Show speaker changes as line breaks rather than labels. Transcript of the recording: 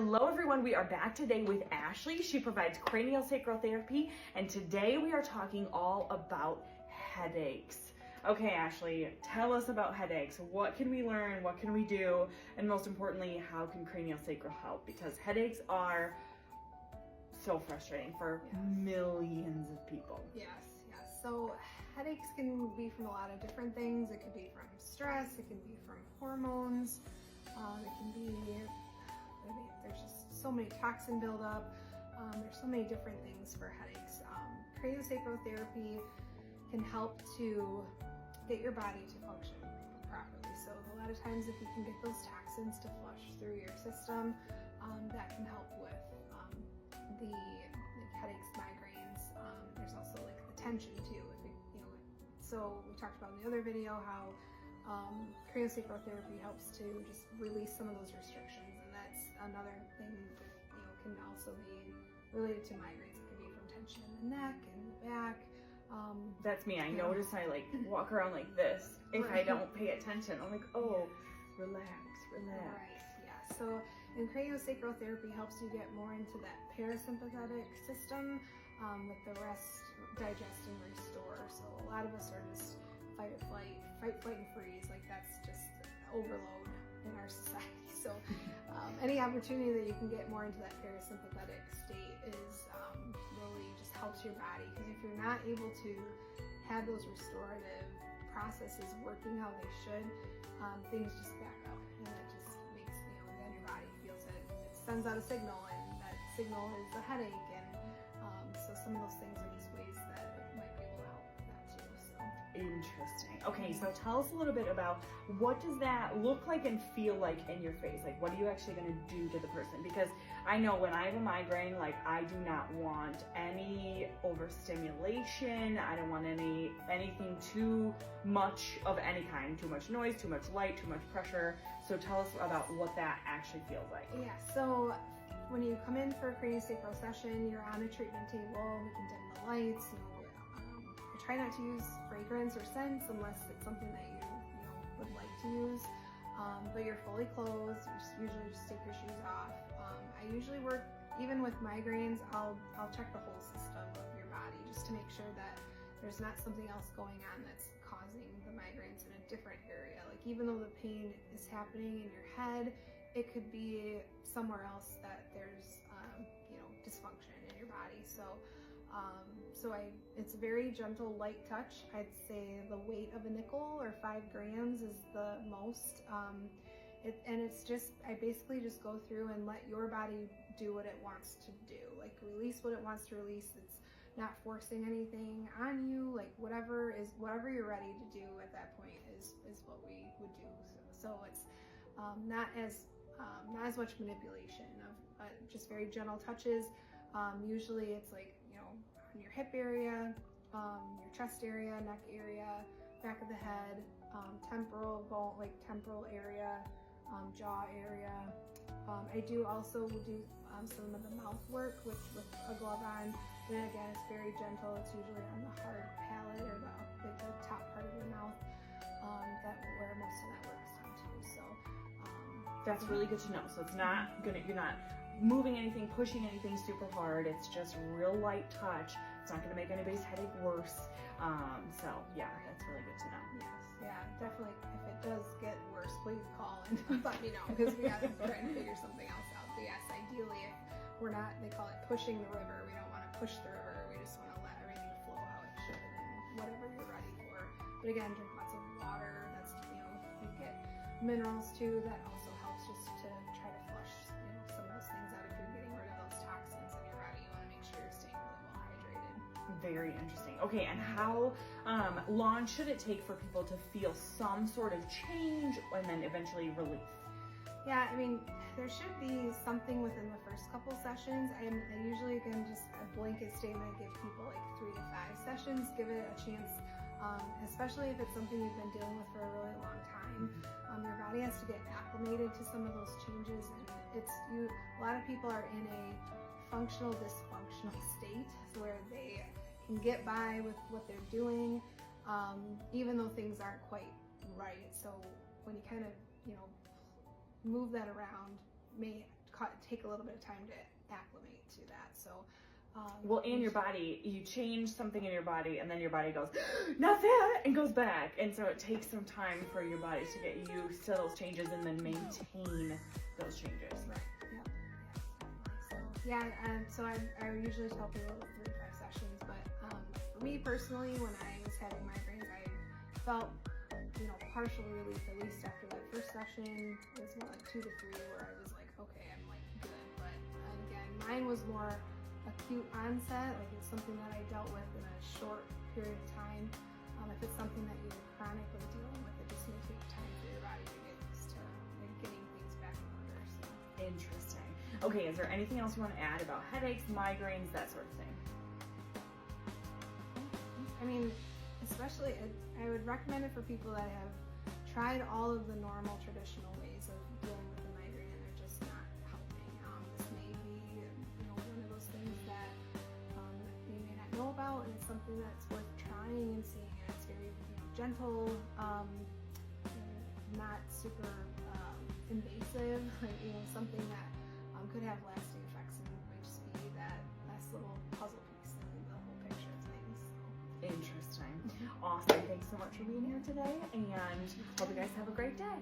Hello everyone, we are back today with Ashley. She provides craniosacral therapy, and today we are talking all about headaches. Okay, Ashley, tell us about headaches. What can we learn? What can we do? And most importantly, how can craniosacral help? Because headaches are so frustrating for millions of people.
Yes. So headaches can be from a lot of different things. It could be from stress, it can be from hormones, it can be, there's just so many toxin buildup. There's so many different things for headaches. Craniosacral therapy can help to get your body to function properly. So a lot of times if you can get those toxins to flush through your system, that can help with the headaches, migraines. There's also like the tension too. So we talked about in the other video how craniosacral therapy helps to just release some of those restrictions, and that's another thing that can also be related to migraines. It can be from tension in the neck and the back.
That's me. I notice I like walk around like this if I don't pay attention. I'm like, oh, relax.
Right, yeah. So, and craniosacral therapy helps you get more into that parasympathetic system with the rest, digest, and restore. So a lot of us are just fight or flight, flight, and freeze. Like that's just overload in our society. So any opportunity that you can get more into that parasympathetic state is really just helps your body. Because if you're not able to have those restorative processes working how they should, things just back up, and it just makes then your body feels it. It sends out a signal, and that signal is a headache, and so some of those things are just ways that it might be able to help with that too. So.
Interesting. Okay, so tell us a little bit about what does that look like and feel like in your face? Like, what are you actually going to do to the person? Because I know when I have a migraine, like I do not want any overstimulation. I don't want anything too much of any kind, too much noise, too much light, too much pressure. So tell us about what that actually feels like.
Yeah, so when you come in for a craniosacral session, you're on a treatment table, we can dim the lights, I try not to use fragrance or scents unless it's something that you would like to use. But you're fully clothed. You usually just take your shoes off. I usually work, even with migraines, I'll check the whole system of your body just to make sure that there's not something else going on that's causing the migraines in a different area. Like even though the pain is happening in your head, it could be somewhere else that there's dysfunction in your body. It's a very gentle, light touch. I'd say the weight of a nickel or 5 grams is the most. I basically just go through and let your body do what it wants to do, like release what it wants to release. It's not forcing anything on you, like whatever you're ready to do at that point is what we would do. So it's not as much manipulation of just very gentle touches. Usually it's like on your hip area, your chest area, neck area, back of the head, temporal bone, like temporal area, jaw area. I do also do some of the mouth work with a glove on. And again, it's very gentle. It's usually on the hard palate or the top part of your mouth. Where most of that work's done too. So
that's really good to know. So it's not you're not moving anything, pushing anything super hard. It's just real light touch. It's not gonna make anybody's headache worse. So yeah, that's really good to know.
Yes, yeah, definitely. If it does get worse, please call and let me know, because we have to try and figure something else out. But yes, ideally, if we're not, they call it pushing the river. We don't want to push the river. We just want to let everything flow how it should, and whatever you're ready for. But again, drink lots of water. That's you get minerals too. That also helps just to try to flush some of those things out. If you're getting rid of those toxins in your body, you want to make sure you're staying really well hydrated.
Very interesting. Okay, and how long should it take for people to feel some sort of change and then eventually relief?
Yeah, I mean, there should be something within the first couple sessions. I usually, again, just a blanket statement, give people like 3 to 5 sessions, give it a chance, especially if it's something you've been dealing with for a really long time. Your body has to get acclimated to some of those changes, and a lot of people are in a functional dysfunctional state where they can get by with what they're doing, even though things aren't quite right. So when you kind of move that around may take a little bit of time to acclimate to that. So,
well, and your body, you change something in your body, and then your body goes, not that, and goes back. And so it takes some time for your body to get used to those changes and then maintain those changes.
Right. Yeah. So I usually tell people 3 to 5 sessions, but for me personally, when I was having migraines, I felt, partial relief at least after that first session. It was more like 2 to 3 where I was like, okay, I'm like good. But again, mine was more acute onset, like it's something that I dealt with in a short period of time. If it's something that you're chronically dealing with, it just may take time for your body to get used to getting things back in order. So.
Interesting. Okay, is there anything else you want to add about headaches, migraines, that sort of thing?
I mean, especially, I would recommend it for people that have tried all of the normal traditional ways of dealing with a migraine and they're just not helping. This may be, one of those things that you may not know about, and it's something that's worth trying and seeing. It's very gentle, not super invasive, something that could have lasting effects and might just be that last little puzzle piece in the whole picture of things.
Interesting. Awesome. Thanks so much for being here today, and hope you guys have a great day.